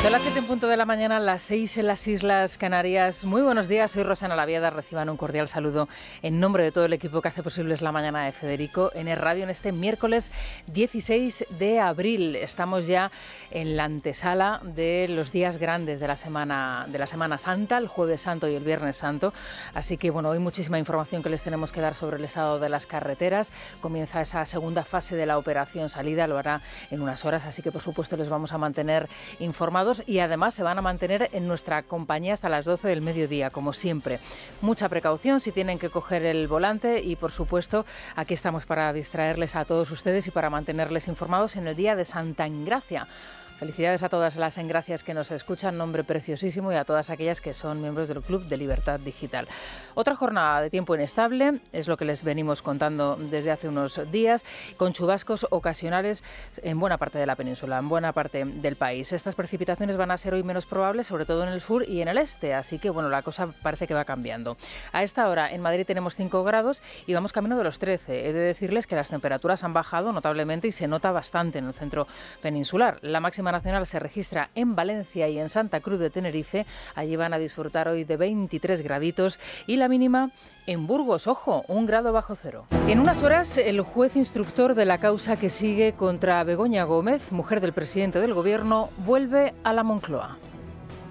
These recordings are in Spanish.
Son las 7 en punto de la mañana, las 6 en las Islas Canarias. Muy buenos días, soy Rosana Laviada. Reciban un cordial saludo en nombre de todo el equipo que hace posible la mañana de Federico en Radio en este miércoles 16 de abril. Estamos ya en la antesala de los días grandes de la Semana Santa, el Jueves Santo y el Viernes Santo. Así que bueno, hoy muchísima información que les tenemos que dar sobre el estado de las carreteras. Comienza esa segunda fase de la operación salida, lo hará en unas horas, así que por supuesto les vamos a mantener informados. Y además se van a mantener en nuestra compañía hasta las 12 del mediodía, como siempre. Mucha precaución si tienen que coger el volante y, por supuesto, aquí estamos para distraerles a todos ustedes y para mantenerles informados en el día de Santa Engracia. Felicidades a todas las engracias que nos escuchan, nombre preciosísimo, y a todas aquellas que son miembros del Club de Libertad Digital. Otra jornada de tiempo inestable, es lo que les venimos contando desde hace unos días, con chubascos ocasionales en buena parte de la península, en buena parte del país. Estas precipitaciones van a ser hoy menos probables, sobre todo en el sur y en el este, así que bueno, la cosa parece que va cambiando. A esta hora en Madrid tenemos 5 grados y vamos camino de los 13. He de decirles que las temperaturas han bajado notablemente y se nota bastante en el centro peninsular. La máxima nacional se registra en Valencia y en Santa Cruz de Tenerife. Allí van a disfrutar hoy de 23 graditos y la mínima en Burgos, ojo, 1 grado bajo cero. En unas horas, el juez instructor de la causa que sigue contra Begoña Gómez, mujer del presidente del Gobierno, vuelve a la Moncloa.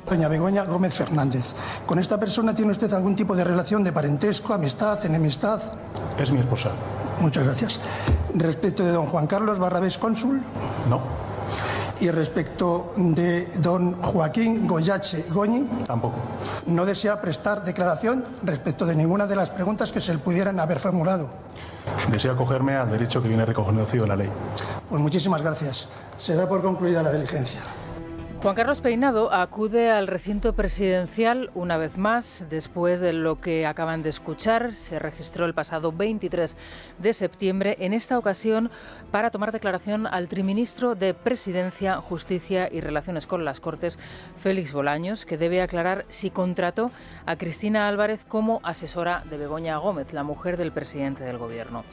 Doña Begoña Gómez Fernández, ¿con esta persona tiene usted algún tipo de relación de parentesco, amistad, enemistad? Es mi esposa. Muchas gracias. Respecto de don Juan Carlos Barrabés, cónsul. No. Y respecto de don Joaquín Goyache Goñi. Tampoco. No desea prestar declaración respecto de ninguna de las preguntas que se le pudieran haber formulado. Deseo acogerme al derecho que viene reconocido en la ley. Pues muchísimas gracias. Se da por concluida la diligencia. Juan Carlos Peinado acude al recinto presidencial una vez más después de lo que acaban de escuchar. Se registró el pasado 23 de septiembre, en esta ocasión para tomar declaración al triministro de Presidencia, Justicia y Relaciones con las Cortes, Félix Bolaños, que debe aclarar si contrató a Cristina Álvarez como asesora de Begoña Gómez, la mujer del presidente del Gobierno.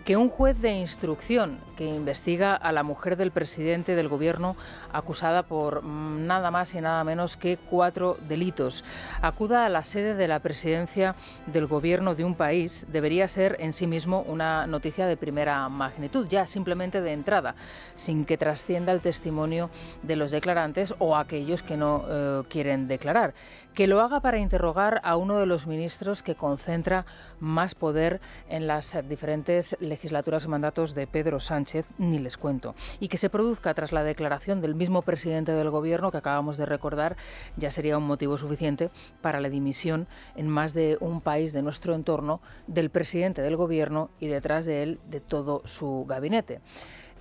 Que un juez de instrucción que investiga a la mujer del presidente del Gobierno, acusada por nada más y nada menos que 4 delitos, acuda a la sede de la presidencia del Gobierno de un país, debería ser en sí mismo una noticia de primera magnitud, ya simplemente de entrada, sin que trascienda el testimonio de los declarantes o aquellos que no quieren declarar. Que lo haga para interrogar a uno de los ministros que concentra más poder en las diferentes legislaturas y mandatos de Pedro Sánchez, ni les cuento. Y que se produzca tras la declaración del mismo presidente del Gobierno que acabamos de recordar, ya sería un motivo suficiente para la dimisión en más de un país de nuestro entorno del presidente del Gobierno y detrás de él de todo su gabinete.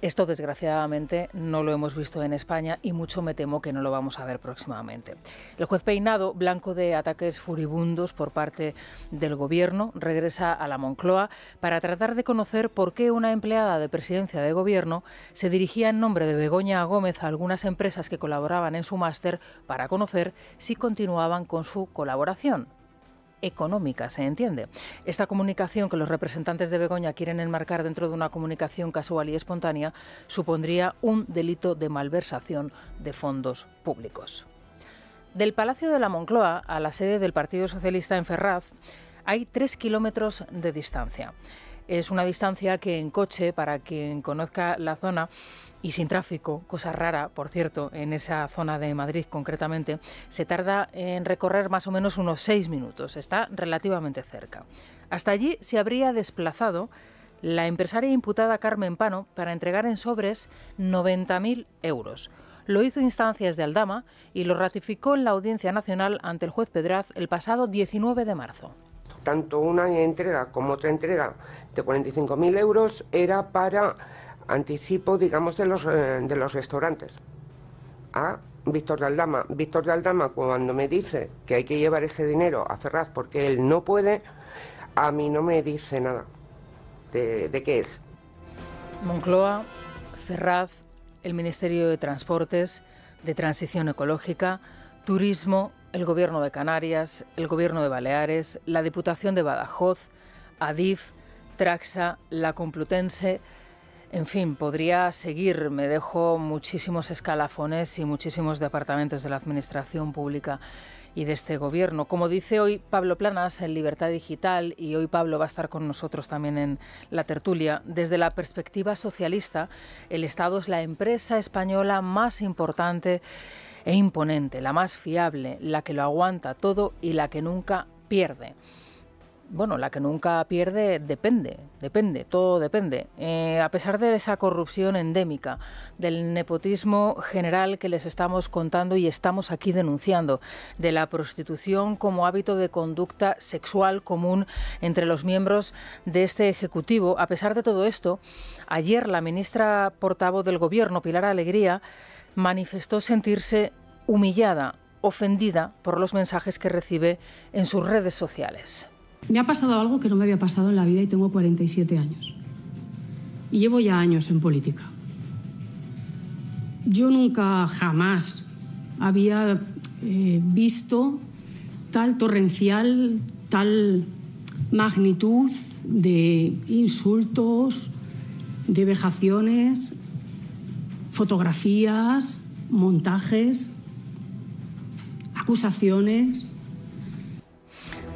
Esto, desgraciadamente, no lo hemos visto en España y mucho me temo que no lo vamos a ver próximamente. El juez Peinado, blanco de ataques furibundos por parte del Gobierno, regresa a la Moncloa para tratar de conocer por qué una empleada de Presidencia de Gobierno se dirigía en nombre de Begoña Gómez a algunas empresas que colaboraban en su máster para conocer si continuaban con su colaboración económica, se entiende. Esta comunicación que los representantes de Begoña quieren enmarcar dentro de una comunicación casual y espontánea supondría un delito de malversación de fondos públicos. Del Palacio de la Moncloa a la sede del Partido Socialista en Ferraz hay 3 kilómetros de distancia. Es una distancia que en coche, para quien conozca la zona, y sin tráfico, cosa rara, por cierto, en esa zona de Madrid concretamente, se tarda en recorrer más o menos unos 6 minutos. Está relativamente cerca. Hasta allí se habría desplazado la empresaria imputada Carmen Pano para entregar en sobres 90.000 euros. Lo hizo a instancias de Aldama y lo ratificó en la Audiencia Nacional ante el juez Pedraz el pasado 19 de marzo. Tanto una entrega como otra entrega de 45.000 euros era para anticipo, digamos, de los restaurantes. A Víctor de Aldama. Víctor de Aldama, cuando me dice que hay que llevar ese dinero a Ferraz porque él no puede, a mí no me dice nada de qué es. Moncloa, Ferraz, el Ministerio de Transportes, de Transición Ecológica, Turismo, el Gobierno de Canarias, el Gobierno de Baleares, la Diputación de Badajoz, Adif, Traxa, la Complutense. En fin, podría seguir. Me dejo muchísimos escalafones y muchísimos departamentos de la administración pública y de este gobierno. Como dice hoy Pablo Planas en Libertad Digital, y hoy Pablo va a estar con nosotros también en la tertulia, desde la perspectiva socialista, el Estado es la empresa española más importante e imponente, la más fiable, la que lo aguanta todo y la que nunca pierde. Bueno, la que nunca pierde depende, todo depende. A pesar de esa corrupción endémica, del nepotismo general que les estamos contando y estamos aquí denunciando, de la prostitución como hábito de conducta sexual común entre los miembros de este Ejecutivo, a pesar de todo esto, ayer la ministra portavoz del Gobierno, Pilar Alegría, manifestó sentirse humillada, ofendida por los mensajes que recibe en sus redes sociales. Me ha pasado algo que no me había pasado en la vida y tengo 47 años. Y llevo ya años en política. Yo nunca, jamás, había visto tal torrencial, tal magnitud de insultos, de vejaciones, fotografías, montajes, acusaciones.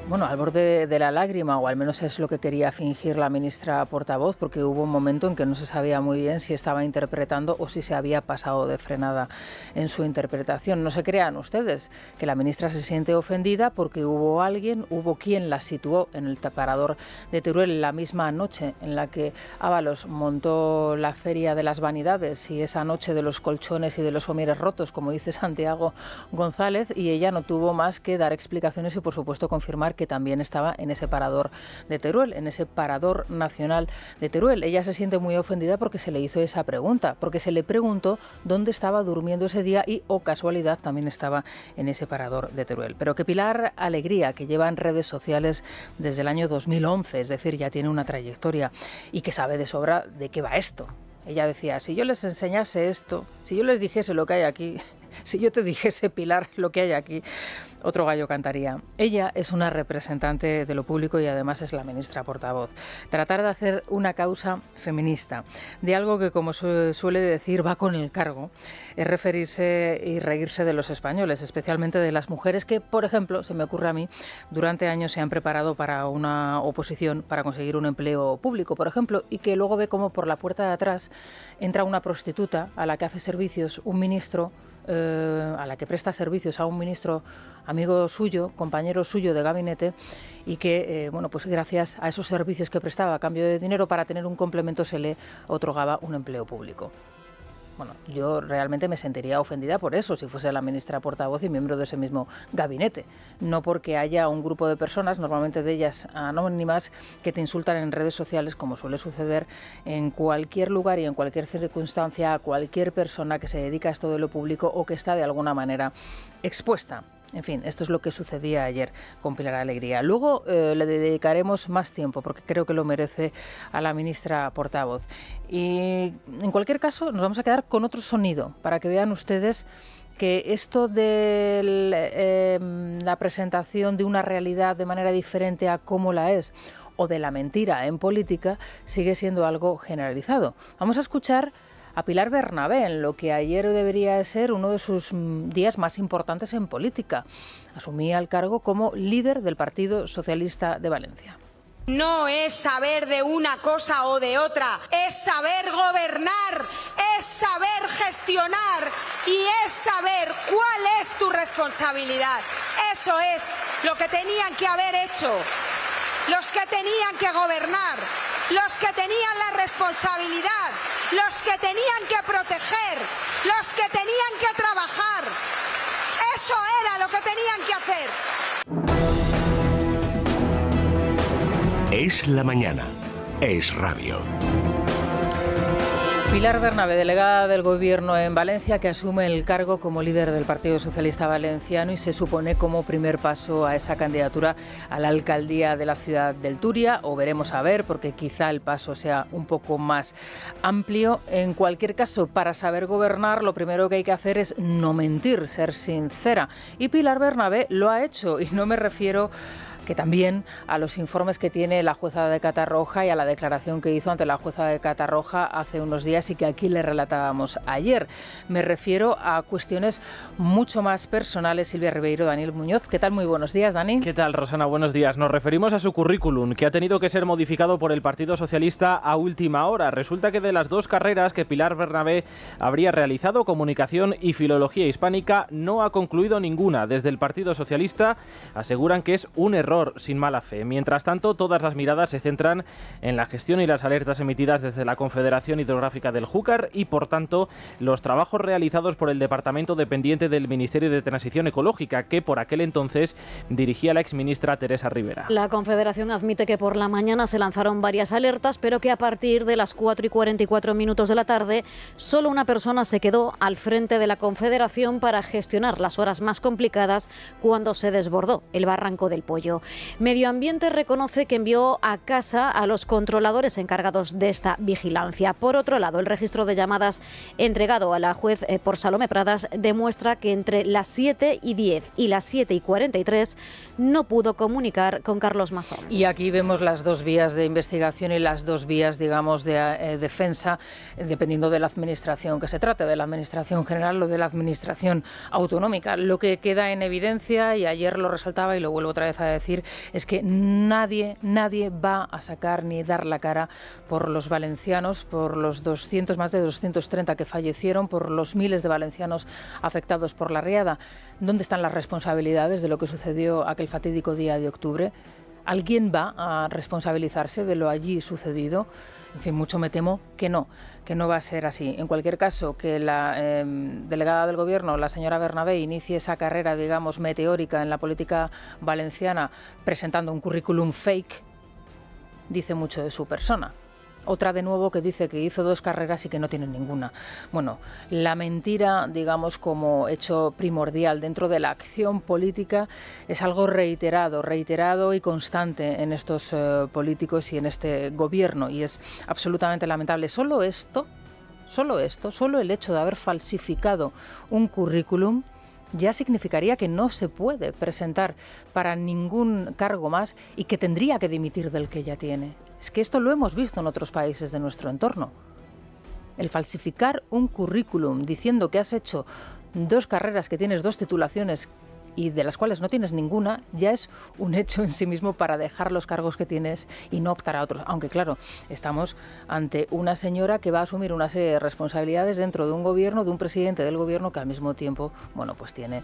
Bueno, al borde de la lágrima, o al menos es lo que quería fingir la ministra portavoz, porque hubo un momento en que no se sabía muy bien si estaba interpretando o si se había pasado de frenada en su interpretación. No se crean ustedes que la ministra se siente ofendida porque hubo quien la situó en el parador de Teruel la misma noche en la que Ábalos montó la Feria de las Vanidades y esa noche de los colchones y de los somieres rotos, como dice Santiago González, y ella no tuvo más que dar explicaciones y, por supuesto, confirmar que también estaba en ese parador de Teruel, en ese parador nacional de Teruel. Ella se siente muy ofendida porque se le hizo esa pregunta, porque se le preguntó dónde estaba durmiendo ese día y, oh casualidad, también estaba en ese parador de Teruel. Pero que Pilar Alegría, que lleva en redes sociales desde el año 2011, es decir, ya tiene una trayectoria y que sabe de sobra de qué va esto. Ella decía, si yo les enseñase esto, si yo les dijese lo que hay aquí, si yo te dijese, Pilar, lo que hay aquí, otro gallo cantaría. Ella es una representante de lo público y además es la ministra portavoz. Tratar de hacer una causa feminista de algo que, como suele decir, va con el cargo, es referirse y reírse de los españoles, especialmente de las mujeres que, por ejemplo, se me ocurre a mí, durante años se han preparado para una oposición para conseguir un empleo público, por ejemplo, y que luego ve cómo por la puerta de atrás entra una prostituta a la que hace servicios un ministro, a la que presta servicios a un ministro amigo suyo, compañero suyo de gabinete, y que, bueno, pues gracias a esos servicios que prestaba a cambio de dinero para tener un complemento se le otorgaba un empleo público. Bueno, yo realmente me sentiría ofendida por eso, si fuese la ministra portavoz y miembro de ese mismo gabinete. No porque haya un grupo de personas, normalmente de ellas anónimas, que te insultan en redes sociales, como suele suceder en cualquier lugar y en cualquier circunstancia a cualquier persona que se dedica a esto de lo público o que está de alguna manera expuesta. En fin, esto es lo que sucedía ayer con Pilar Alegría. Luego le dedicaremos más tiempo, porque creo que lo merece, a la ministra portavoz. Y en cualquier caso nos vamos a quedar con otro sonido, para que vean ustedes que esto de la presentación de una realidad de manera diferente a cómo la es, o de la mentira en política, sigue siendo algo generalizado. Vamos a escuchar a Pilar Bernabé en lo que ayer debería ser uno de sus días más importantes en política. Asumía el cargo como líder del Partido Socialista de Valencia. No es saber de una cosa o de otra, es saber gobernar, es saber gestionar y es saber cuál es tu responsabilidad. Eso es lo que tenían que haber hecho los que tenían que gobernar, los que tenían la responsabilidad, los que tenían que proteger, los que tenían que trabajar. Eso era lo que tenían que hacer. Es la mañana, es radio. Pilar Bernabé, delegada del Gobierno en Valencia, que asume el cargo como líder del Partido Socialista Valenciano y se supone como primer paso a esa candidatura a la alcaldía de la ciudad del Turia, o veremos a ver, porque quizá el paso sea un poco más amplio. En cualquier caso, para saber gobernar, lo primero que hay que hacer es no mentir, ser sincera. Y Pilar Bernabé lo ha hecho, y no me refiero que también a los informes que tiene la jueza de Catarroja y a la declaración que hizo ante la jueza de Catarroja hace unos días y que aquí le relatábamos ayer. Me refiero a cuestiones mucho más personales. Silvia Ribeiro, Daniel Muñoz. ¿Qué tal? Muy buenos días, Dani. ¿Qué tal, Rosana? Buenos días. Nos referimos a su currículum, que ha tenido que ser modificado por el Partido Socialista a última hora. Resulta que de las 2 carreras que Pilar Bernabé habría realizado, comunicación y filología hispánica, no ha concluido ninguna. Desde el Partido Socialista aseguran que es un error sin mala fe. Mientras tanto, todas las miradas se centran en la gestión y las alertas emitidas desde la Confederación Hidrográfica del Júcar y, por tanto, los trabajos realizados por el departamento dependiente del Ministerio de Transición Ecológica, que por aquel entonces dirigía la exministra Teresa Rivera. La Confederación admite que por la mañana se lanzaron varias alertas, pero que a partir de las 4:44 de la tarde, solo una persona se quedó al frente de la Confederación para gestionar las horas más complicadas cuando se desbordó el Barranco del Pollo. Medio Ambiente reconoce que envió a casa a los controladores encargados de esta vigilancia. Por otro lado, el registro de llamadas entregado a la juez por Salomé Pradas demuestra que entre las 7:10 y las 7:43 no pudo comunicar con Carlos Mazón. Y aquí vemos las 2 vías de investigación y las 2 vías, digamos, de defensa, dependiendo de la administración que se trate, de la administración general o de la administración autonómica. Lo que queda en evidencia, y ayer lo resaltaba y lo vuelvo otra vez a decir, es que nadie va a sacar ni dar la cara por los valencianos, por los más de 230 que fallecieron, por los miles de valencianos afectados por la riada. ¿Dónde están las responsabilidades de lo que sucedió aquel fatídico día de octubre? ¿Alguien va a responsabilizarse de lo allí sucedido? En fin, mucho me temo que no va a ser así. En cualquier caso, que la delegada del Gobierno, la señora Bernabé, inicie esa carrera, digamos, meteórica en la política valenciana presentando un currículum fake, dice mucho de su persona. Otra, de nuevo, que dice que hizo 2 carreras y que no tiene ninguna. Bueno, la mentira, digamos, como hecho primordial dentro de la acción política es algo reiterado y constante en estos políticos y en este gobierno, y es absolutamente lamentable. Solo el hecho de haber falsificado un currículum ya significaría que no se puede presentar para ningún cargo más y que tendría que dimitir del que ya tiene. Es que esto lo hemos visto en otros países de nuestro entorno. El falsificar un currículum diciendo que has hecho 2 carreras, que tienes 2 titulaciones y de las cuales no tienes ninguna, ya es un hecho en sí mismo para dejar los cargos que tienes y no optar a otros. Aunque claro, estamos ante una señora que va a asumir una serie de responsabilidades dentro de un gobierno, de un presidente del gobierno que al mismo tiempo, bueno, pues tiene,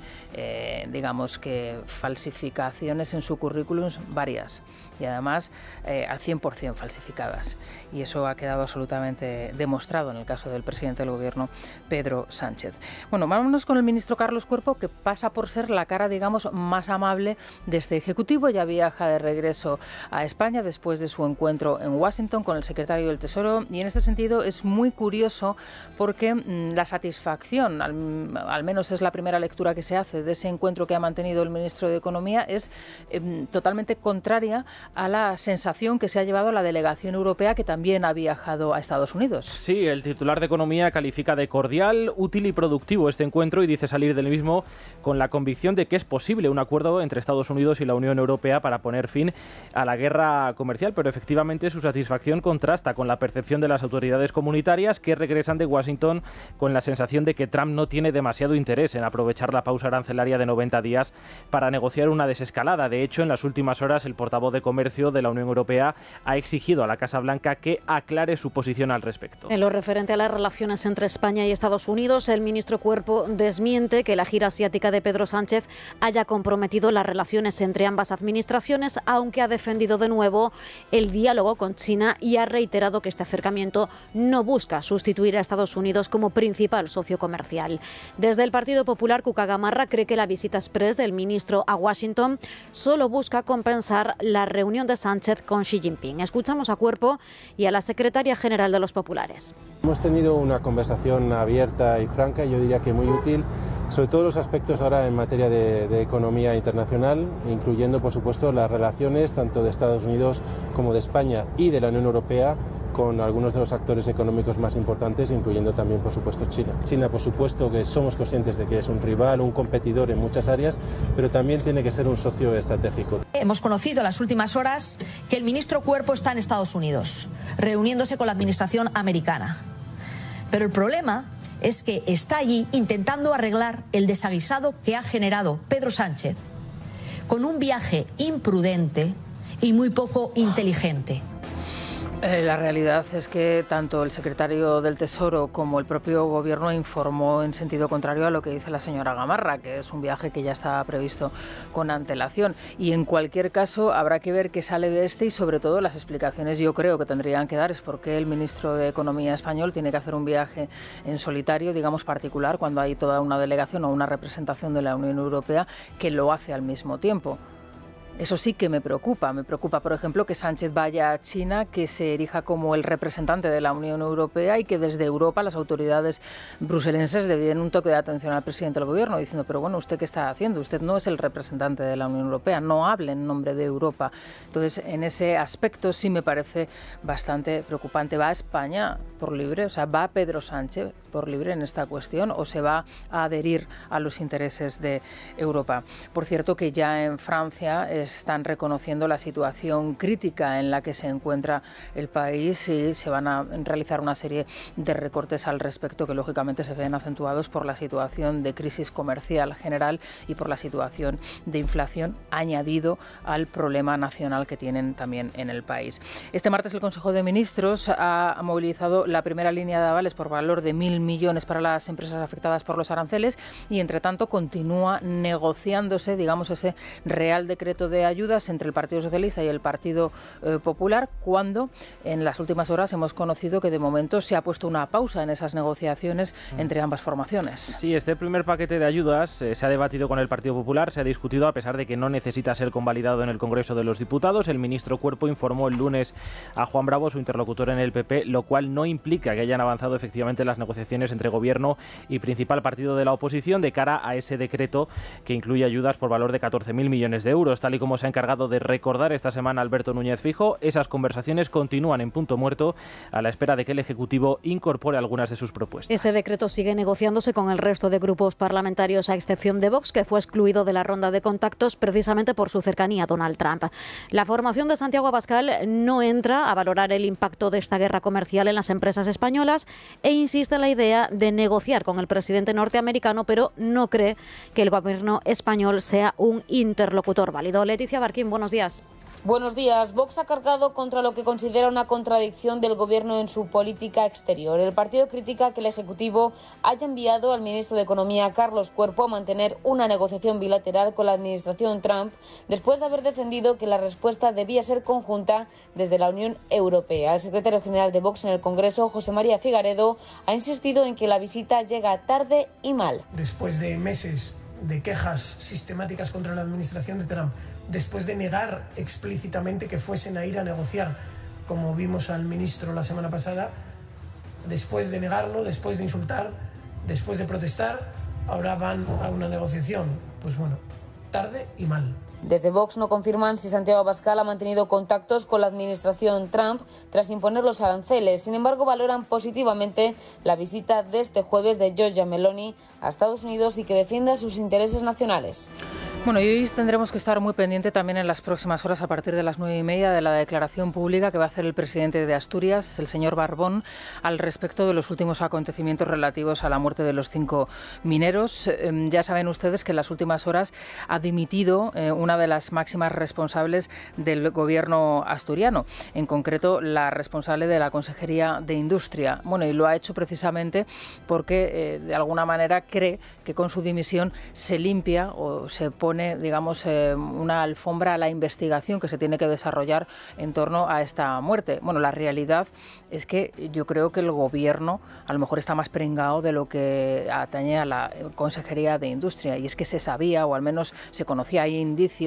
digamos que falsificaciones en su currículum varias y además al 100% falsificadas. Y eso ha quedado absolutamente demostrado en el caso del presidente del gobierno, Pedro Sánchez. Bueno, vámonos con el ministro Carlos Cuerpo, que pasa por ser la cara, digamos, más amable de este Ejecutivo. Ya viaja de regreso a España después de su encuentro en Washington con el secretario del Tesoro, y en este sentido es muy curioso porque la satisfacción, al menos es la primera lectura que se hace de ese encuentro que ha mantenido el ministro de Economía, es totalmente contraria a la sensación que se ha llevado la delegación europea, que también ha viajado a Estados Unidos. Sí, el titular de Economía califica de cordial, útil y productivo este encuentro y dice salir del mismo con la convicción de que es posible un acuerdo entre Estados Unidos y la Unión Europea para poner fin a la guerra comercial, pero efectivamente su satisfacción contrasta con la percepción de las autoridades comunitarias, que regresan de Washington con la sensación de que Trump no tiene demasiado interés en aprovechar la pausa arancelaria de 90 días para negociar una desescalada. De hecho, en las últimas horas el portavoz de Comercio de la Unión Europea ha exigido a la Casa Blanca que aclare su posición al respecto. En lo referente a las relaciones entre España y Estados Unidos, el ministro Cuerpo desmiente que la gira asiática de Pedro Sánchez haya comprometido las relaciones entre ambas administraciones, aunque ha defendido de nuevo el diálogo con China y ha reiterado que este acercamiento no busca sustituir a Estados Unidos como principal socio comercial. Desde el Partido Popular, Cuca Gamarra cree que la visita express del ministro a Washington solo busca compensar la reunión de Sánchez con Xi Jinping. Escuchamos a Cuerpo y a la secretaria general de los populares. Hemos tenido una conversación abierta y franca, yo diría que muy útil, sobre todos los aspectos ahora en materia de economía internacional, incluyendo por supuesto las relaciones tanto de Estados Unidos como de España y de la Unión Europea con algunos de los actores económicos más importantes, incluyendo también, por supuesto, China. China, por supuesto, que somos conscientes de que es un rival, un competidor en muchas áreas, pero también tiene que ser un socio estratégico. Hemos conocido en las últimas horas que el ministro Cuerpo está en Estados Unidos, reuniéndose con la administración americana. Pero el problema es que está allí intentando arreglar el desaguisado que ha generado Pedro Sánchez con un viaje imprudente y muy poco inteligente. La realidad es que tanto el secretario del Tesoro como el propio Gobierno informó en sentido contrario a lo que dice la señora Gamarra, que es un viaje que ya estaba previsto con antelación. Y en cualquier caso habrá que ver qué sale de este y sobre todo las explicaciones yo creo que tendrían que dar es por qué el ministro de Economía español tiene que hacer un viaje en solitario, digamos particular, cuando hay toda una delegación o una representación de la Unión Europea que lo hace al mismo tiempo. Eso sí que me preocupa. Me preocupa, por ejemplo, que Sánchez vaya a China, que se erija como el representante de la Unión Europea y que desde Europa las autoridades bruselenses le den un toque de atención al presidente del Gobierno, diciendo, pero bueno, ¿usted qué está haciendo? Usted no es el representante de la Unión Europea, no hable en nombre de Europa. Entonces, en ese aspecto sí me parece bastante preocupante. ¿Va a España por libre? O sea, ¿va Pedro Sánchez por libre en esta cuestión o se va a adherir a los intereses de Europa? Por cierto, que ya en Francia están reconociendo la situación crítica en la que se encuentra el país y se van a realizar una serie de recortes al respecto que lógicamente se ven acentuados por la situación de crisis comercial general y por la situación de inflación añadido al problema nacional que tienen también en el país. Este martes el Consejo de Ministros ha movilizado la primera línea de avales por valor de 1.000 millones para las empresas afectadas por los aranceles y entre tanto continúa negociándose, digamos, ese Real Decreto de ayudas entre el Partido Socialista y el Partido Popular, cuando en las últimas horas hemos conocido que de momento se ha puesto una pausa en esas negociaciones entre ambas formaciones. Sí, este primer paquete de ayudas se ha debatido con el Partido Popular, se ha discutido a pesar de que no necesita ser convalidado en el Congreso de los Diputados. El ministro Cuerpo informó el lunes a Juan Bravo, su interlocutor en el PP, lo cual no implica que hayan avanzado efectivamente las negociaciones entre Gobierno y principal partido de la oposición de cara a ese decreto que incluye ayudas por valor de 14.000 millones de euros, tal y como se ha encargado de recordar esta semana Alberto Núñez Feijóo. Esas conversaciones continúan en punto muerto a la espera de que el Ejecutivo incorpore algunas de sus propuestas. Ese decreto sigue negociándose con el resto de grupos parlamentarios, a excepción de Vox, que fue excluido de la ronda de contactos precisamente por su cercanía a Donald Trump. La formación de Santiago Abascal no entra a valorar el impacto de esta guerra comercial en las empresas españolas e insiste en la idea de negociar con el presidente norteamericano, pero no cree que el Gobierno español sea un interlocutor válido. Leticia Barquín, buenos días. Buenos días. Vox ha cargado contra lo que considera una contradicción del Gobierno en su política exterior. El partido critica que el Ejecutivo haya enviado al ministro de Economía, Carlos Cuerpo, a mantener una negociación bilateral con la administración Trump, después de haber defendido que la respuesta debía ser conjunta desde la Unión Europea. El secretario general de Vox en el Congreso, José María Figaredo, ha insistido en que la visita llega tarde y mal. Después de meses de quejas sistemáticas contra la administración de Trump, después de negar explícitamente que fuesen a ir a negociar, como vimos al ministro la semana pasada, después de negarlo, después de insultar, después de protestar, ahora van a una negociación. Pues bueno, tarde y mal. Desde Vox no confirman si Santiago Abascal ha mantenido contactos con la administración Trump tras imponer los aranceles. Sin embargo, valoran positivamente la visita de este jueves de Giorgia Meloni a Estados Unidos y que defienda sus intereses nacionales. Bueno, y hoy tendremos que estar muy pendiente también en las próximas horas, a partir de las 9:30, de la declaración pública que va a hacer el presidente de Asturias, el señor Barbón, al respecto de los últimos acontecimientos relativos a la muerte de los 5 mineros. Ya saben ustedes que en las últimas horas ha dimitido una de las máximas responsables del gobierno asturiano, en concreto la responsable de la Consejería de Industria. Bueno, y lo ha hecho precisamente porque de alguna manera cree que con su dimisión se limpia o se pone, digamos, una alfombra a la investigación que se tiene que desarrollar en torno a esta muerte. Bueno, la realidad es que yo creo que el gobierno a lo mejor está más pringado de lo que atañe a la Consejería de Industria, y es que se sabía, o al menos se conocía, hay indicios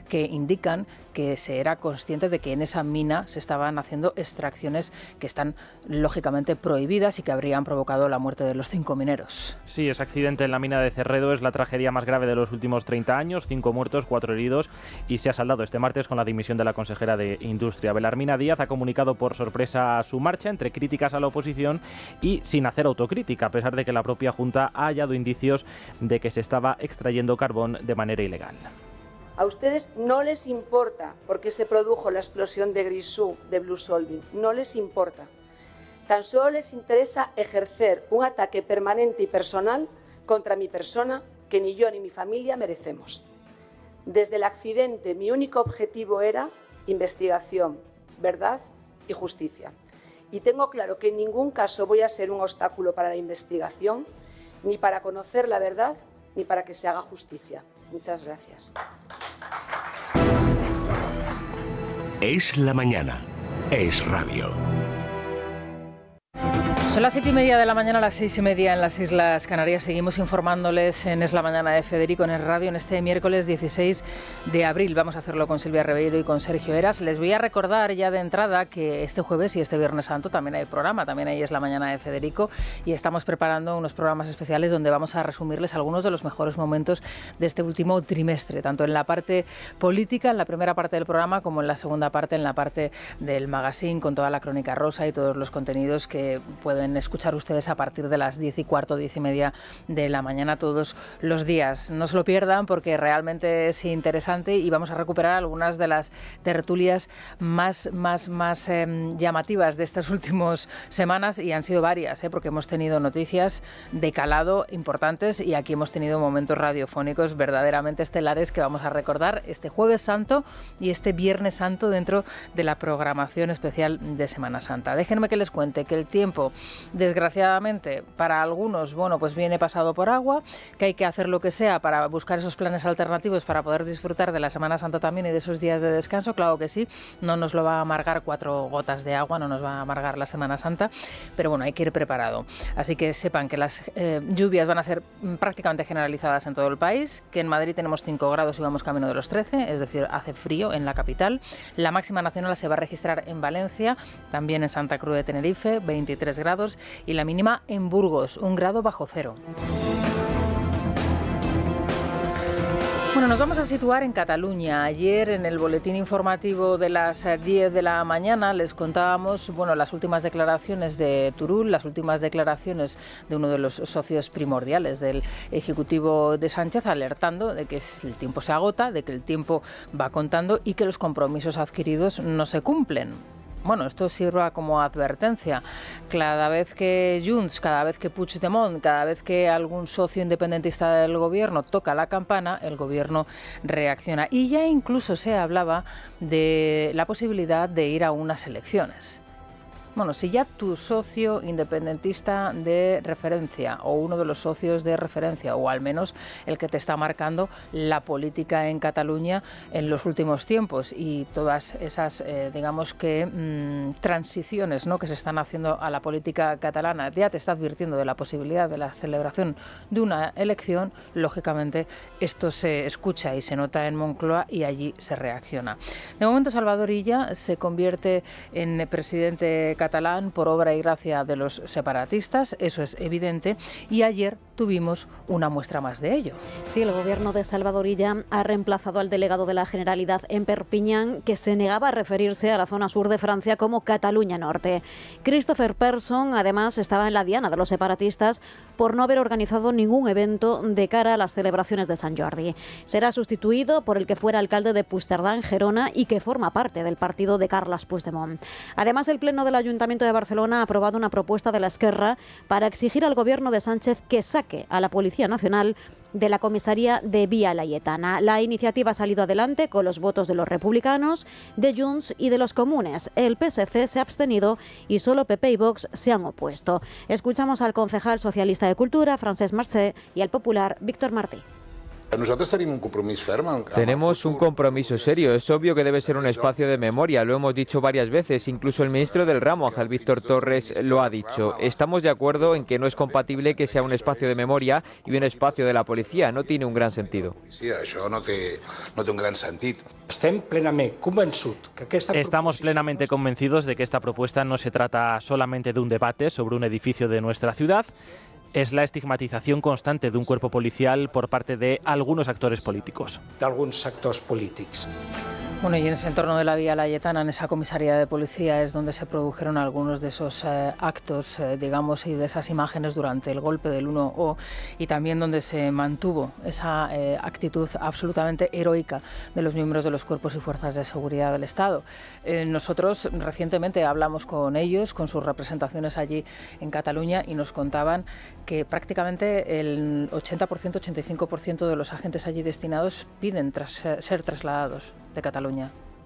que indican que se era consciente de que en esa mina se estaban haciendo extracciones que están lógicamente prohibidas y que habrían provocado la muerte de los 5 mineros. Sí, ese accidente en la mina de Cerredo es la tragedia más grave de los últimos 30 años. daños, 5 muertos, 4 heridos, y se ha saldado este martes con la dimisión de la consejera de Industria. Belarmina Díaz ha comunicado por sorpresa su marcha, entre críticas a la oposición y sin hacer autocrítica, a pesar de que la propia Junta ha hallado indicios de que se estaba extrayendo carbón de manera ilegal. A ustedes no les importa por qué se produjo la explosión de Grisú, de Blue Solving, no les importa. Tan solo les interesa ejercer un ataque permanente y personal contra mi persona que ni yo ni mi familia merecemos. Desde el accidente mi único objetivo era investigación, verdad y justicia. Y tengo claro que en ningún caso voy a ser un obstáculo para la investigación, ni para conocer la verdad, ni para que se haga justicia. Muchas gracias. Es la mañana. Es radio. Son las 7:30 de la mañana, las 6:30 en las Islas Canarias. Seguimos informándoles en Es la Mañana de Federico en el radio en este miércoles 16 de abril. Vamos a hacerlo con Silvia Ribeiro y con Sergio Eras. Les voy a recordar ya de entrada que este jueves y este Viernes Santo también hay programa, también ahí Es la Mañana de Federico, y estamos preparando unos programas especiales donde vamos a resumirles algunos de los mejores momentos de este último trimestre, tanto en la parte política, en la primera parte del programa, como en la segunda parte, en la parte del magazine, con toda la crónica rosa y todos los contenidos que pueden escuchar ustedes a partir de las 10:15, 10:30 de la mañana todos los días. No se lo pierdan porque realmente es interesante y vamos a recuperar algunas de las tertulias más llamativas de estas últimas semanas, y han sido varias, porque hemos tenido noticias de calado importantes y aquí hemos tenido momentos radiofónicos verdaderamente estelares que vamos a recordar este Jueves Santo y este Viernes Santo dentro de la programación especial de Semana Santa. Déjenme que les cuente que el tiempo, desgraciadamente, para algunos, pues viene pasado por agua, que hay que hacer lo que sea para buscar esos planes alternativos para poder disfrutar de la Semana Santa también y de esos días de descanso. Claro que sí, no nos lo va a amargar 4 gotas de agua, no nos va a amargar la Semana Santa, pero hay que ir preparado. Así que sepan que las lluvias van a ser prácticamente generalizadas en todo el país, que en Madrid tenemos 5 grados y vamos camino de los 13, es decir, hace frío en la capital. La máxima nacional se va a registrar en Valencia, también en Santa Cruz de Tenerife, 23 grados, y la mínima en Burgos, 1 grado bajo cero. Bueno, nos vamos a situar en Cataluña. Ayer en el boletín informativo de las 10 de la mañana les contábamos las últimas declaraciones de Turull, las últimas declaraciones de uno de los socios primordiales del Ejecutivo de Sánchez, alertando de que el tiempo se agota, de que el tiempo va contando y que los compromisos adquiridos no se cumplen. Esto sirva como advertencia. Cada vez que Junts, cada vez que Puigdemont, cada vez que algún socio independentista del gobierno toca la campana, el gobierno reacciona. Y ya incluso se hablaba de la posibilidad de ir a unas elecciones. Si ya tu socio independentista de referencia o uno de los socios de referencia, o al menos el que te está marcando la política en Cataluña en los últimos tiempos y todas esas, transiciones que se están haciendo a la política catalana, ya te está advirtiendo de la posibilidad de la celebración de una elección, lógicamente esto se escucha y se nota en Moncloa y allí se reacciona. De momento Salvador Illa se convierte en presidente catalán por obra y gracia de los separatistas, eso es evidente, y ayer tuvimos una muestra más de ello. Sí, el gobierno de Salvador Illa ha reemplazado al delegado de la Generalidad en Perpiñán, que se negaba a referirse a la zona sur de Francia como Cataluña Norte. Christopher Persson, además, estaba en la diana de los separatistas por no haber organizado ningún evento de cara a las celebraciones de Sant Jordi. Será sustituido por el que fuera alcalde de Puigcerdà, en Gerona, y que forma parte del partido de Carles Puigdemont. Además, el Pleno del Ayuntamiento de Barcelona ha aprobado una propuesta de la Esquerra para exigir al gobierno de Sánchez que saque a la Policía Nacional de la comisaría de Vía Laietana. La iniciativa ha salido adelante con los votos de los republicanos, de Junts y de los comunes. El PSC se ha abstenido y solo PP y Vox se han opuesto. Escuchamos al concejal socialista de Cultura, Francesc Marcé, y al popular Víctor Martí. Tenemos un compromiso serio. Es obvio que debe ser un espacio de memoria. Lo hemos dicho varias veces. Incluso el ministro del ramo, Ángel Víctor Torres, lo ha dicho. Estamos de acuerdo en que no es compatible que sea un espacio de memoria y un espacio de la policía. No tiene un gran sentido. Estamos plenamente convencidos de que esta propuesta no se trata solamente de un debate sobre un edificio de nuestra ciudad, es la estigmatización constante de un cuerpo policial por parte de algunos actores políticos. De algunos actores políticos. Bueno, y en ese entorno de la Vía Layetana, en esa comisaría de policía, es donde se produjeron algunos de esos actos, digamos, y de esas imágenes durante el golpe del 1O, y también donde se mantuvo esa actitud absolutamente heroica de los miembros de los cuerpos y fuerzas de seguridad del Estado. Nosotros recientemente hablamos con ellos, con sus representaciones allí en Cataluña, y nos contaban que prácticamente el 80%, 85% de los agentes allí destinados piden ser trasladados de Cataluña.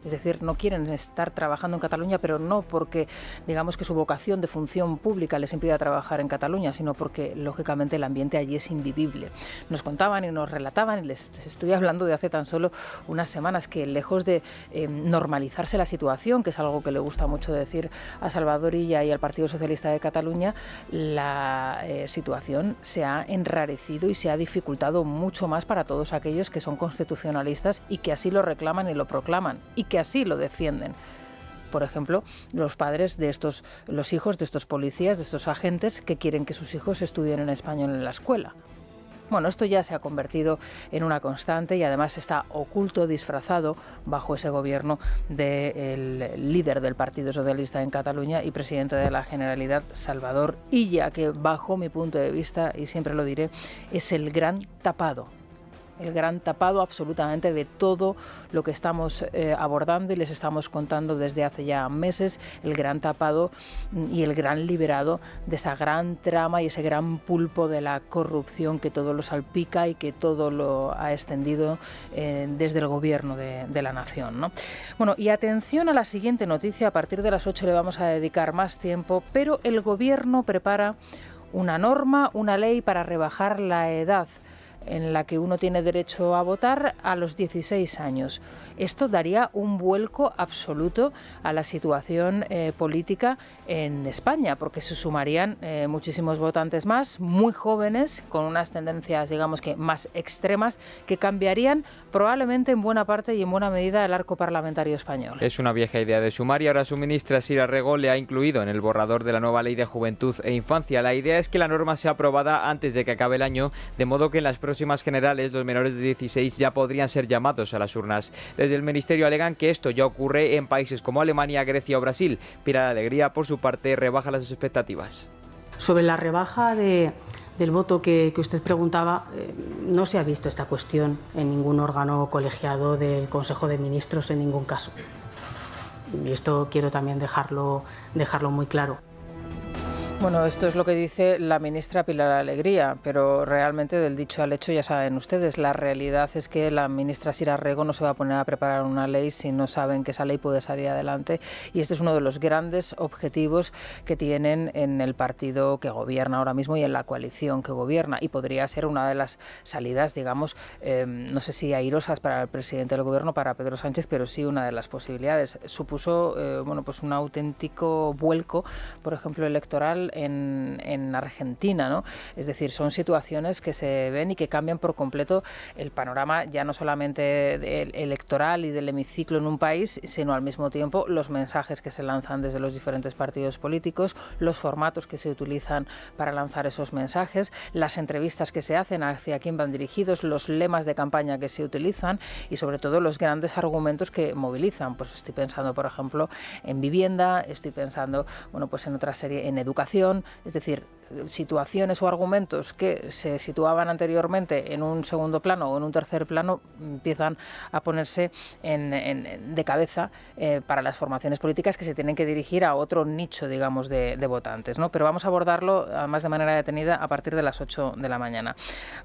Es decir, no quieren estar trabajando en Cataluña, pero no porque, digamos, que su vocación de función pública les impida trabajar en Cataluña, sino porque, lógicamente, el ambiente allí es invivible. Nos contaban y nos relataban, y les estoy hablando de hace tan solo unas semanas, que lejos de normalizarse la situación, que es algo que le gusta mucho decir a Salvador Illa y al Partido Socialista de Cataluña, la situación se ha enrarecido y se ha dificultado mucho más para todos aquellos que son constitucionalistas y que así lo reclaman y lo proclaman, y que así lo defienden. Por ejemplo, los padres de los hijos de estos policías, de estos agentes que quieren que sus hijos estudien en español en la escuela. Bueno, esto ya se ha convertido en una constante y además está oculto, disfrazado bajo ese gobierno del líder del Partido Socialista en Cataluña y presidente de la Generalidad, Salvador Illa, que bajo mi punto de vista, y siempre lo diré, es el gran tapado absolutamente de todo lo que estamos abordando y les estamos contando desde hace ya meses, el gran tapado y el gran liberado de esa gran trama y ese gran pulpo de la corrupción que todo lo salpica y que todo lo ha extendido desde el gobierno de la nación, ¿no? Bueno, y atención a la siguiente noticia, a partir de las 8 le vamos a dedicar más tiempo, pero el gobierno prepara una norma, una ley para rebajar la edad en la que uno tiene derecho a votar a los 16 años. Esto daría un vuelco absoluto a la situación política en España, porque se sumarían muchísimos votantes más, muy jóvenes, con unas tendencias, digamos que más extremas, que cambiarían probablemente en buena parte y en buena medida el arco parlamentario español. Es una vieja idea de sumar y ahora su ministra Sira Rego le ha incluido en el borrador de la nueva Ley de Juventud e Infancia. La idea es que la norma sea aprobada antes de que acabe el año, de modo que en las próximas generales los menores de 16 ya podrían ser llamados a las urnas. Desde el Ministerio alegan que esto ya ocurre en países como Alemania, Grecia o Brasil. Pilar Alegría, por su parte, rebaja las expectativas. Sobre la rebaja del voto que usted preguntaba, no se ha visto esta cuestión en ningún órgano colegiado del Consejo de Ministros, en ningún caso. Y esto quiero también dejarlo muy claro. Bueno, esto es lo que dice la ministra Pilar Alegría, pero realmente del dicho al hecho ya saben ustedes, la realidad es que la ministra Sira Rego no se va a poner a preparar una ley si no saben que esa ley puede salir adelante, y este es uno de los grandes objetivos que tienen en el partido que gobierna ahora mismo y en la coalición que gobierna, y podría ser una de las salidas, digamos, no sé si airosas para el presidente del gobierno, para Pedro Sánchez, pero sí una de las posibilidades. Supuso pues un auténtico vuelco, por ejemplo, electoral en Argentina, ¿no? Es decir, son situaciones que se ven y que cambian por completo el panorama ya no solamente electoral y del hemiciclo en un país, sino al mismo tiempo los mensajes que se lanzan desde los diferentes partidos políticos, los formatos que se utilizan para lanzar esos mensajes, las entrevistas que se hacen, hacia quién van dirigidos, los lemas de campaña que se utilizan y sobre todo los grandes argumentos que movilizan. Pues estoy pensando, por ejemplo, en vivienda, estoy pensando, pues en otra serie, en educación. Es decir, situaciones o argumentos que se situaban anteriormente en un segundo plano o en un tercer plano empiezan a ponerse de cabeza para las formaciones políticas que se tienen que dirigir a otro nicho, digamos, de votantes, ¿no? Pero vamos a abordarlo además de manera detenida a partir de las 8 de la mañana.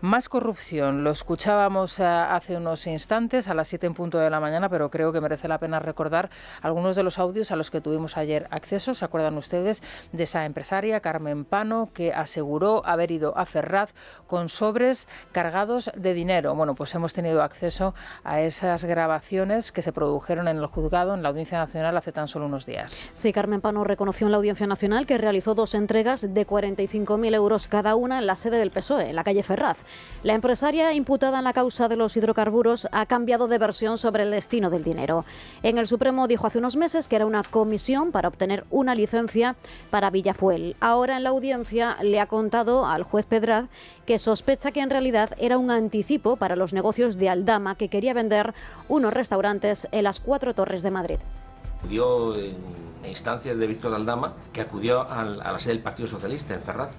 Más corrupción, lo escuchábamos hace unos instantes a las 7 en punto de la mañana, pero creo que merece la pena recordar algunos de los audios a los que tuvimos ayer acceso. ¿Se acuerdan ustedes de esa empresaria, Carmen Pano, que aseguró haber ido a Ferraz con sobres cargados de dinero? Bueno, pues hemos tenido acceso a esas grabaciones que se produjeron en el juzgado, en la Audiencia Nacional, hace tan solo unos días. Sí, Carmen Pano reconoció en la Audiencia Nacional que realizó 2 entregas de 45.000 euros cada una en la sede del PSOE, en la calle Ferraz. La empresaria imputada en la causa de los hidrocarburos ha cambiado de versión sobre el destino del dinero. En el Supremo dijo hace unos meses que era una comisión para obtener una licencia para Villafuel. Ahora en la audiencia Guardia le ha contado al juez Pedraz que sospecha que en realidad era un anticipo para los negocios de Aldama, que quería vender unos restaurantes en las 4 Torres de Madrid. Acudió en instancias de Víctor Aldama, que acudió a la sede del Partido Socialista en Ferraz,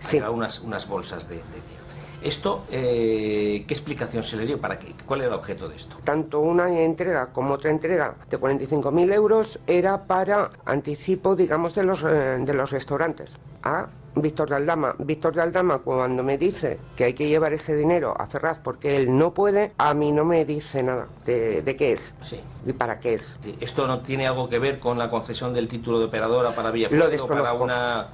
sí, a unas bolsas de dinero. ¿Esto qué explicación se le dio? ¿Cuál era el objeto de esto? Tanto una entrega como otra entrega de 45.000 euros era para anticipo, digamos, de los restaurantes a Víctor de Aldama. Víctor de Aldama, cuando me dice que hay que llevar ese dinero a Ferraz porque él no puede, a mí no me dice nada de qué es, sí, y para qué es. Sí. ¿Esto no tiene algo que ver con la concesión del título de operadora para Villafuerte?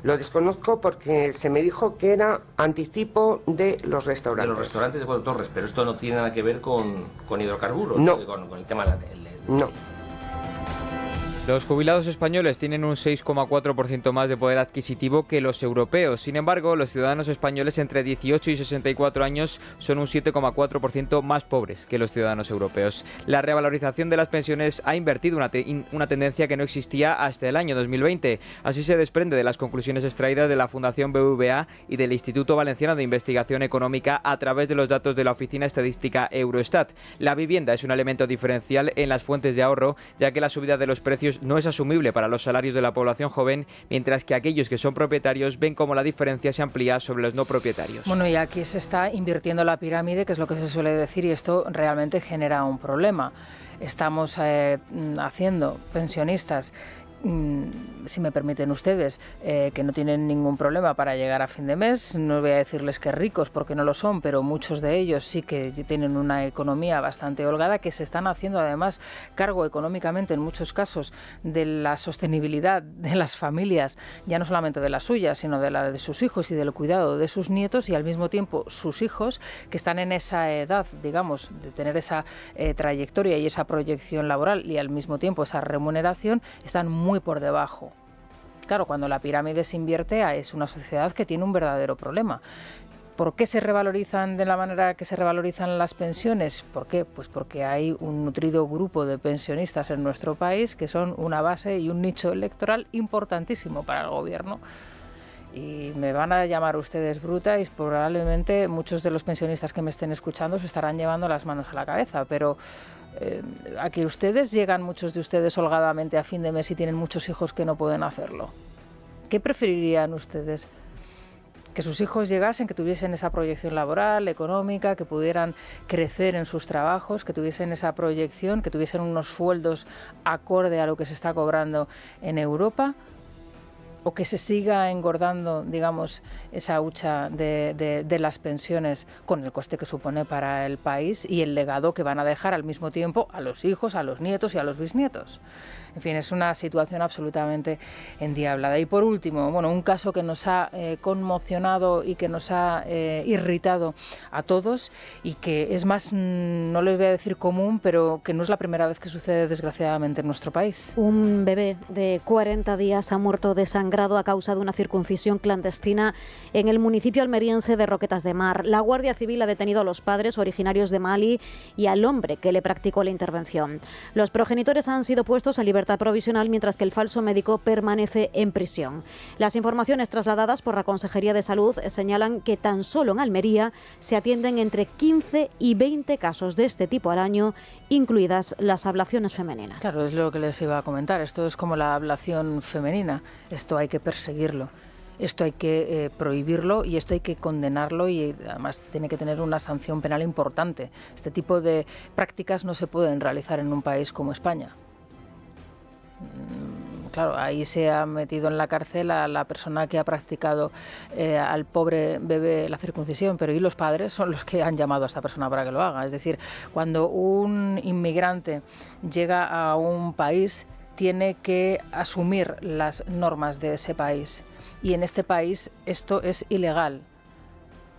Lo desconozco porque se me dijo que era anticipo de los restaurantes. De los restaurantes de 4 Torres, pero esto no tiene nada que ver con hidrocarburos, no, con el tema de no. Los jubilados españoles tienen un 6,4% más de poder adquisitivo que los europeos. Sin embargo, los ciudadanos españoles entre 18 y 64 años son un 7,4% más pobres que los ciudadanos europeos. La revalorización de las pensiones ha invertido una tendencia que no existía hasta el año 2020. Así se desprende de las conclusiones extraídas de la Fundación BBVA y del Instituto Valenciano de Investigación Económica a través de los datos de la Oficina Estadística Eurostat. La vivienda es un elemento diferencial en las fuentes de ahorro, ya que la subida de los precios no es asumible para los salarios de la población joven, mientras que aquellos que son propietarios ven cómo la diferencia se amplía sobre los no propietarios. Bueno, y aquí se está invirtiendo la pirámide, que es lo que se suele decir, y esto realmente genera un problema. Estamos haciendo pensionistas, si me permiten ustedes, que no tienen ningún problema para llegar a fin de mes. No voy a decirles que ricos, porque no lo son, pero muchos de ellos sí que tienen una economía bastante holgada, que se están haciendo además cargo económicamente en muchos casos de la sostenibilidad de las familias, ya no solamente de las suyas, sino de la de sus hijos y del cuidado de sus nietos, y al mismo tiempo sus hijos, que están en esa edad, digamos, de tener esa trayectoria y esa proyección laboral, y al mismo tiempo esa remuneración, están muy por debajo. Claro, cuando la pirámide se invierte, es una sociedad que tiene un verdadero problema. ¿Por qué se revalorizan de la manera que se revalorizan las pensiones? ¿Por qué? Pues porque hay un nutrido grupo de pensionistas en nuestro país que son una base y un nicho electoral importantísimo para el gobierno. Y me van a llamar ustedes bruta, y probablemente muchos de los pensionistas que me estén escuchando se estarán llevando las manos a la cabeza, pero a que ustedes llegan, muchos de ustedes, holgadamente a fin de mes y tienen muchos hijos que no pueden hacerlo. ¿Qué preferirían ustedes? Que sus hijos llegasen, que tuviesen esa proyección laboral, económica, que pudieran crecer en sus trabajos, que tuviesen esa proyección, que tuviesen unos sueldos acorde a lo que se está cobrando en Europa, o que se siga engordando, digamos, esa hucha de las pensiones con el coste que supone para el país y el legado que van a dejar al mismo tiempo a los hijos, a los nietos y a los bisnietos. En fin, es una situación absolutamente endiablada. Y por último, bueno, un caso que nos ha conmocionado y que nos ha irritado a todos, y que es más, no les voy a decir común, pero que no es la primera vez que sucede, desgraciadamente, en nuestro país. Un bebé de 40 días ha muerto desangrado a causa de una circuncisión clandestina en el municipio almeriense de Roquetas de Mar. La Guardia Civil ha detenido a los padres originarios de Mali y al hombre que le practicó la intervención. Los progenitores han sido puestos a libertad provisional, mientras que el falso médico permanece en prisión. Las informaciones trasladadas por la Consejería de Salud señalan que tan solo en Almería se atienden entre 15 y 20 casos de este tipo al año, incluidas las ablaciones femeninas. Claro, es lo que les iba a comentar. Esto es como la ablación femenina. Esto hay que perseguirlo. Esto hay que prohibirlo, y esto hay que condenarlo, y además tiene que tener una sanción penal importante. Este tipo de prácticas no se pueden realizar en un país como España. Claro, ahí se ha metido en la cárcel a la persona que ha practicado al pobre bebé la circuncisión, pero ¿y los padres? Son los que han llamado a esta persona para que lo haga. Es decir, cuando un inmigrante llega a un país, tiene que asumir las normas de ese país, y en este país esto es ilegal.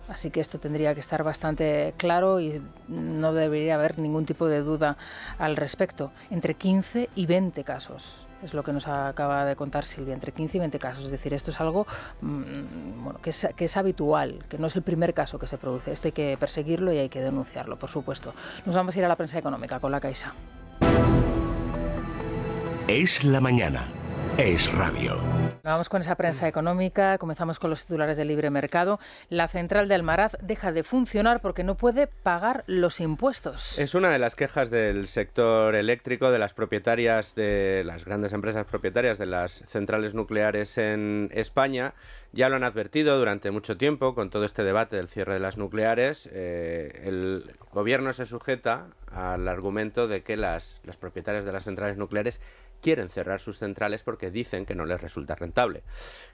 Así que esto tendría que estar bastante claro y no debería haber ningún tipo de duda al respecto. Entre 15 y 20 casos, es lo que nos acaba de contar Silvia, entre 15 y 20 casos. Es decir, esto es algo bueno, que es habitual, que no es el primer caso que se produce. Esto hay que perseguirlo y hay que denunciarlo, por supuesto. Nos vamos a ir a la prensa económica con la Caixa. Es la mañana. Es radio. Vamos con esa prensa económica, comenzamos con los titulares del Libre Mercado. La central de Almaraz deja de funcionar porque no puede pagar los impuestos. Es una de las quejas del sector eléctrico, de las propietarias, de las grandes empresas propietarias de las centrales nucleares en España. Ya lo han advertido durante mucho tiempo con todo este debate del cierre de las nucleares. El gobierno se sujeta al argumento de que las propietarias de las centrales nucleares quieren cerrar sus centrales porque dicen que no les resulta rentable.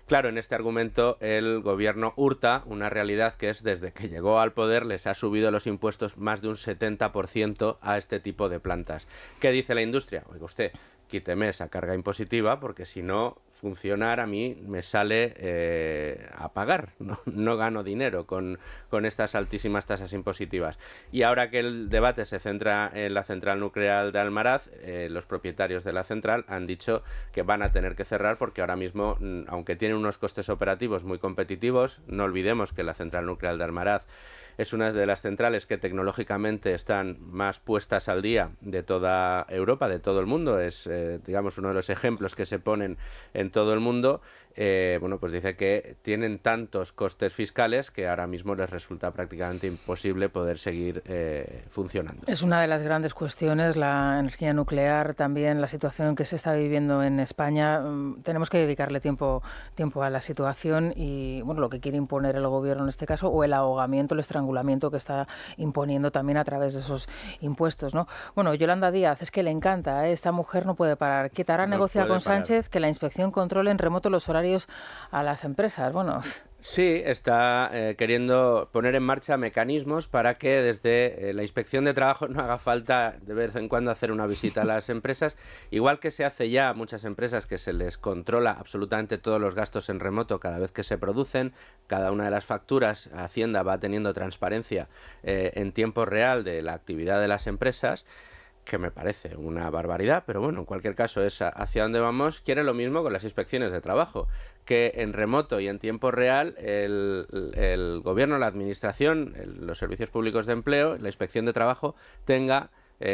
Claro, en este argumento el gobierno hurta una realidad que es desde que llegó al poder les ha subido los impuestos más de un 70% a este tipo de plantas. ¿Qué dice la industria? Oiga usted, quíteme esa carga impositiva porque si no funcionar a mí me sale a pagar, no gano dinero con estas altísimas tasas impositivas. Y ahora que el debate se centra en la central nuclear de Almaraz, los propietarios de la central han dicho que van a tener que cerrar porque ahora mismo, aunque tienen unos costes operativos muy competitivos, no olvidemos que la central nuclear de Almaraz es una de las centrales que tecnológicamente están más puestas al día de toda Europa, de todo el mundo. Es, digamos, uno de los ejemplos que se ponen en todo el mundo. Bueno, pues dice que tienen tantos costes fiscales que ahora mismo les resulta prácticamente imposible poder seguir funcionando. Es una de las grandes cuestiones, la energía nuclear, también la situación que se está viviendo en España. Tenemos que dedicarle tiempo a la situación y, bueno, lo que quiere imponer el gobierno en este caso, o el ahogamiento, el estrangulamiento que está imponiendo también a través de esos impuestos, ¿no? Bueno, Yolanda Díaz, es que le encanta, esta mujer no puede parar. Quitará negocia con Sánchez que la inspección controle en remoto los horarios a las empresas. Bueno, sí, está queriendo poner en marcha mecanismos para que desde la inspección de trabajo no haga falta de vez en cuando hacer una visita a las empresas, igual que se hace ya a muchas empresas que se les controla absolutamente todos los gastos en remoto cada vez que se producen, cada una de las facturas, Hacienda va teniendo transparencia en tiempo real de la actividad de las empresas, que me parece una barbaridad, pero bueno, en cualquier caso es hacia dónde vamos. Quiere lo mismo con las inspecciones de trabajo, que en remoto y en tiempo real el gobierno, la administración, los servicios públicos de empleo, la inspección de trabajo tenga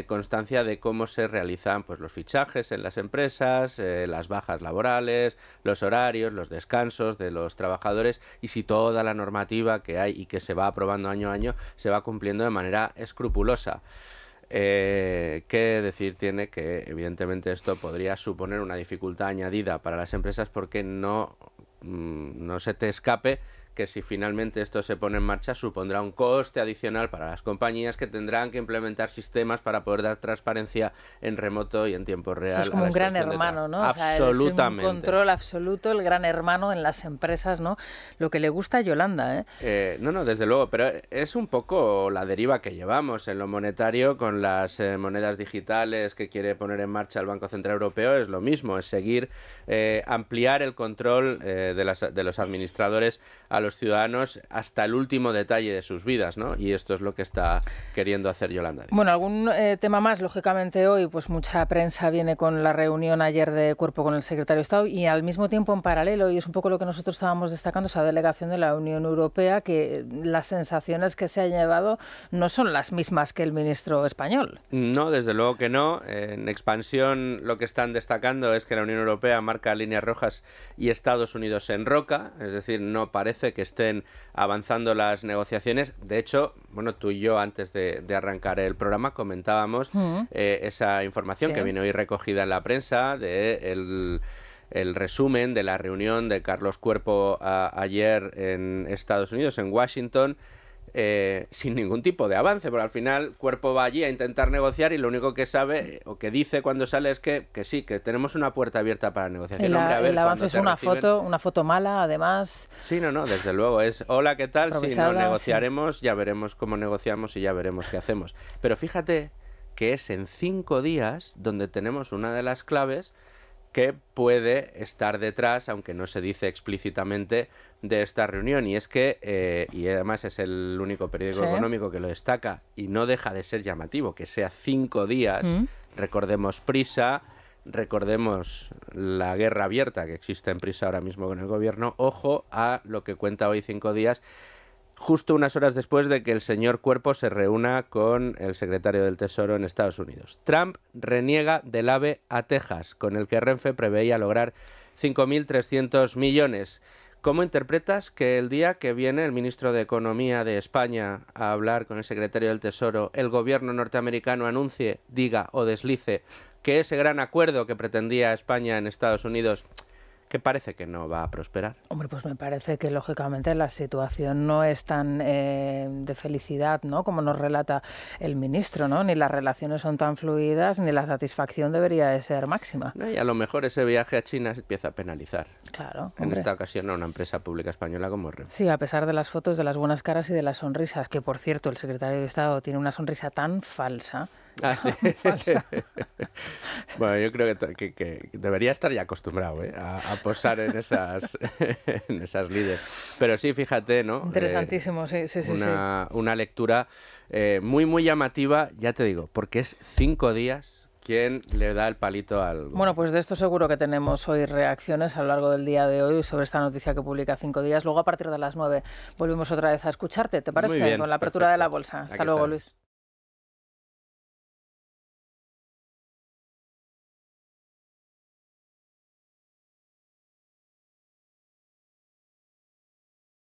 constancia de cómo se realizan pues los fichajes en las empresas, las bajas laborales, los horarios, los descansos de los trabajadores y si toda la normativa que hay y que se va aprobando año a año se va cumpliendo de manera escrupulosa. ¿Qué decir tiene? Que evidentemente esto podría suponer una dificultad añadida para las empresas porque no se te escape que si finalmente esto se pone en marcha supondrá un coste adicional para las compañías que tendrán que implementar sistemas para poder dar transparencia en remoto y en tiempo real. Eso es como un gran hermano, ¿no? Absolutamente. O sea, es un control absoluto, el gran hermano en las empresas, ¿no? Lo que le gusta a Yolanda, ¿eh? No, desde luego, pero es un poco la deriva que llevamos en lo monetario con las monedas digitales que quiere poner en marcha el Banco Central Europeo. Es lo mismo, es seguir ampliar el control de los administradores a los ciudadanos hasta el último detalle de sus vidas, ¿no? Y esto es lo que está queriendo hacer Yolanda. Bueno, algún tema más, lógicamente hoy, pues mucha prensa viene con la reunión ayer de Cuerpo con el secretario de Estado y al mismo tiempo en paralelo, y es un poco lo que nosotros estábamos destacando, esa delegación de la Unión Europea, que las sensaciones que se han llevado no son las mismas que el ministro español. No, desde luego que no. En expansión lo que están destacando es que la Unión Europea marca líneas rojas y Estados Unidos se enroca, es decir, no parece que estén avanzando las negociaciones. De hecho, bueno, tú y yo antes de arrancar el programa comentábamos esa información que viene hoy recogida en la prensa de el resumen de la reunión de Carlos Cuerpo ayer en Estados Unidos, en Washington, sin ningún tipo de avance, porque al final Cuerpo va allí a intentar negociar y lo único que sabe o que dice cuando sale es que sí, que tenemos una puerta abierta para la negociación. El avance es una foto mala, además. Sí, no, desde luego es hola, ¿qué tal? Sí, no, negociaremos, ya veremos cómo negociamos y ya veremos qué hacemos. Pero fíjate que es en 5 días donde tenemos una de las claves que puede estar detrás, aunque no se dice explícitamente, de esta reunión, y es que, y además es el único periódico económico que lo destaca, y no deja de ser llamativo, que sea 5 días, recordemos Prisa, recordemos la guerra abierta que existe en Prisa ahora mismo con el gobierno, ojo a lo que cuenta hoy 5 días, justo unas horas después de que el señor Cuerpo se reúna con el secretario del Tesoro en Estados Unidos. Trump reniega del AVE a Texas, con el que Renfe preveía lograr 5.300 millones. ¿Cómo interpretas que el día que viene el ministro de Economía de España a hablar con el secretario del Tesoro, el gobierno norteamericano anuncie, diga o deslice que ese gran acuerdo que pretendía España en Estados Unidos, que parece que no va a prosperar? Hombre, pues me parece que lógicamente la situación no es tan de felicidad, ¿no?, como nos relata el ministro, ¿no? Ni las relaciones son tan fluidas, ni la satisfacción debería de ser máxima. Y a lo mejor ese viaje a China se empieza a penalizar. Claro. En esta ocasión a una empresa pública española como Renfe. Sí, a pesar de las fotos, de las buenas caras y de las sonrisas, que por cierto el secretario de Estado tiene una sonrisa tan falsa. Ah, sí. Falsa. Bueno, yo creo que debería estar ya acostumbrado a posar en esas lides. Pero sí, fíjate, ¿no? Interesantísimo, sí. Una lectura muy, muy llamativa, ya te digo, porque es 5 días. ¿Quién le da el palito al...? Bueno, pues de esto seguro que tenemos hoy reacciones a lo largo del día de hoy sobre esta noticia que publica 5 días. Luego, a partir de las 9, volvemos otra vez a escucharte, ¿te parece? Muy bien, con la apertura perfecto. de la bolsa. Hasta luego, Luis.